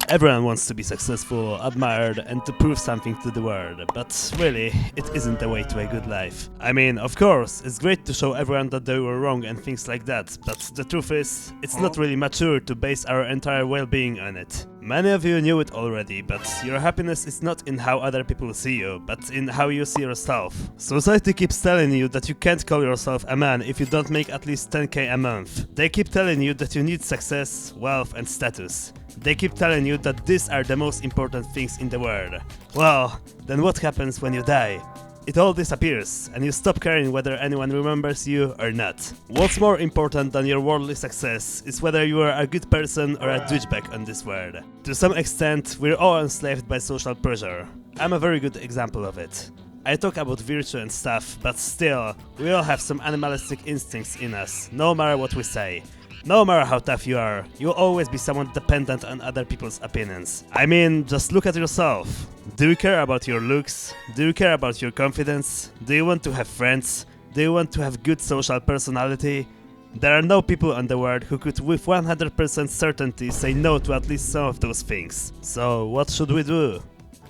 Everyone wants to be successful, admired, and to prove something to the world, but really, it isn't the way to a good life. I mean, of course, it's great to show everyone that they were wrong and things like that, but the truth is, it's not really mature to base our entire well-being on it. Many of you knew it already, but your happiness is not in how other people see you, but in how you see yourself. Society keeps telling you that you can't call yourself a man if you don't make at least 10k a month. They keep telling you that you need success, wealth, and status. They keep telling you that these are the most important things in the world. Well, then what happens when you die? It all disappears, and you stop caring whether anyone remembers you or not. What's more important than your worldly success is whether you are a good person or a douchebag on this world. To some extent, we're all enslaved by social pressure. I'm a very good example of it. I talk about virtue and stuff, but still, we all have some animalistic instincts in us, no matter what we say. No matter how tough you are, you'll always be somewhat dependent on other people's opinions. I mean, just look at yourself. Do you care about your looks? Do you care about your confidence? Do you want to have friends? Do you want to have good social personality? There are no people on the world who could with 100% certainty say no to at least some of those things. So what should we do?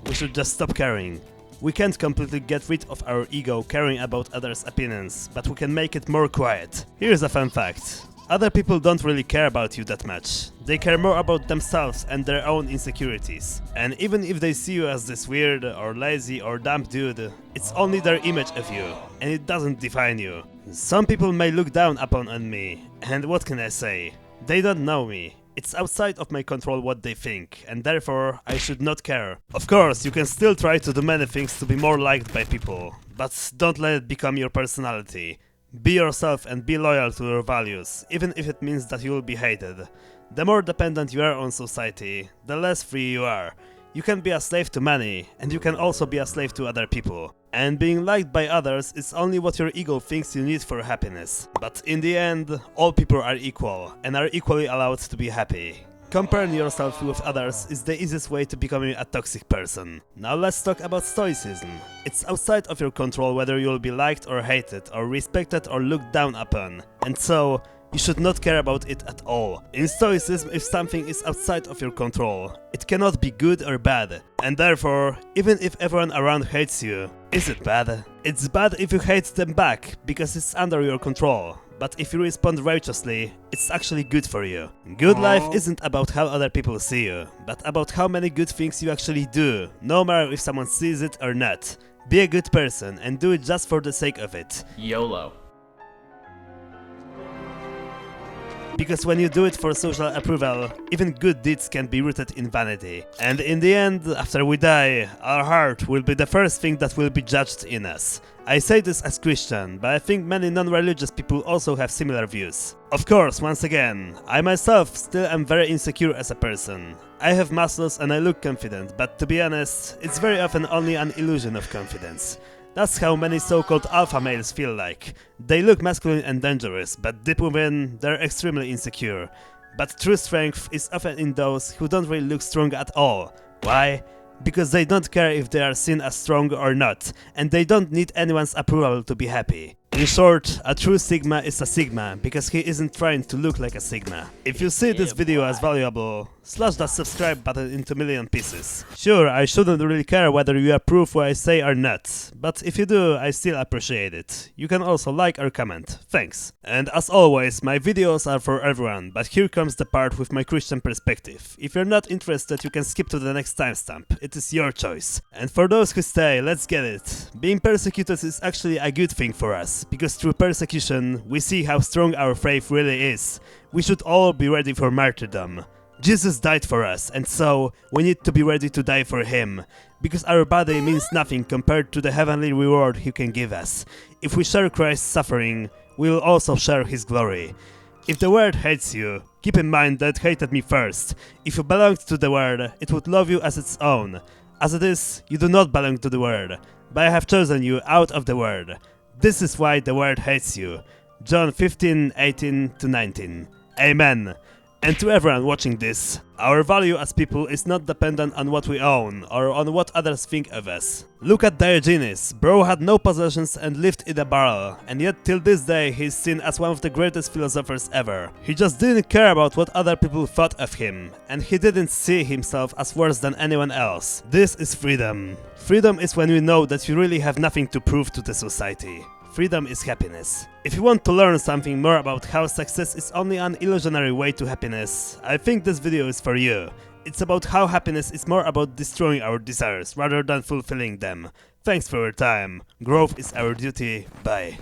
We should just stop caring. We can't completely get rid of our ego caring about others' opinions, but we can make it more quiet. Here's a fun fact. Other people don't really care about you that much. They care more about themselves and their own insecurities. And even if they see you as this weird or lazy or dumb dude, it's only their image of you, and it doesn't define you. Some people may look down upon on me, and what can I say? They don't know me. It's outside of my control what they think, and therefore I should not care. Of course, you can still try to do many things to be more liked by people, but don't let it become your personality. Be yourself and be loyal to your values, even if it means that you will be hated. The more dependent you are on society, the less free you are. You can be a slave to many, and you can also be a slave to other people. And being liked by others is only what your ego thinks you need for happiness. But in the end, all people are equal, and are equally allowed to be happy. Comparing yourself with others is the easiest way to becoming a toxic person. Now let's talk about stoicism. It's outside of your control whether you'll be liked or hated, or respected or looked down upon. And so, you should not care about it at all. In stoicism, if something is outside of your control, it cannot be good or bad. And therefore, even if everyone around hates you, is it bad? It's bad if you hate them back, because it's under your control. But if you respond righteously, it's actually good for you. Good life isn't about how other people see you, but about how many good things you actually do, no matter if someone sees it or not. Be a good person and do it just for the sake of it. YOLO. Because when you do it for social approval, even good deeds can be rooted in vanity. And in the end, after we die, our heart will be the first thing that will be judged in us. I say this as Christian, but I think many non-religious people also have similar views. Of course, once again, I myself still am very insecure as a person. I have muscles and I look confident, but to be honest, it's very often only an illusion of confidence. That's how many so-called alpha males feel like. They look masculine and dangerous, but deep within, they're extremely insecure. But true strength is often in those who don't really look strong at all. Why? Because they don't care if they are seen as strong or not, and they don't need anyone's approval to be happy. In short, a true Sigma is a Sigma, because he isn't trying to look like a Sigma. If you see this video as valuable, slash that subscribe button into a million pieces. Sure, I shouldn't really care whether you approve what I say or not, but if you do, I still appreciate it. You can also like or comment. Thanks. And as always, my videos are for everyone, but here comes the part with my Christian perspective. If you're not interested, you can skip to the next timestamp. It is your choice. And for those who stay, let's get it. Being persecuted is actually a good thing for us, because through persecution, we see how strong our faith really is. We should all be ready for martyrdom. Jesus died for us, and so we need to be ready to die for him, because our body means nothing compared to the heavenly reward he can give us. If we share Christ's suffering, we will also share his glory. If the world hates you, keep in mind that it hated me first. If you belonged to the world, it would love you as its own. As it is, you do not belong to the world, but I have chosen you out of the world. This is why the world hates you. John 15:18-19. Amen. And to everyone watching this, our value as people is not dependent on what we own or on what others think of us. Look at Diogenes, bro had no possessions and lived in a barrel, and yet till this day he is seen as one of the greatest philosophers ever. He just didn't care about what other people thought of him, and he didn't see himself as worse than anyone else. This is freedom. Freedom is when you know that you really have nothing to prove to the society. Freedom is happiness. If you want to learn something more about how success is only an illusionary way to happiness, I think this video is for you. It's about how happiness is more about destroying our desires rather than fulfilling them. Thanks for your time. Growth is our duty. Bye.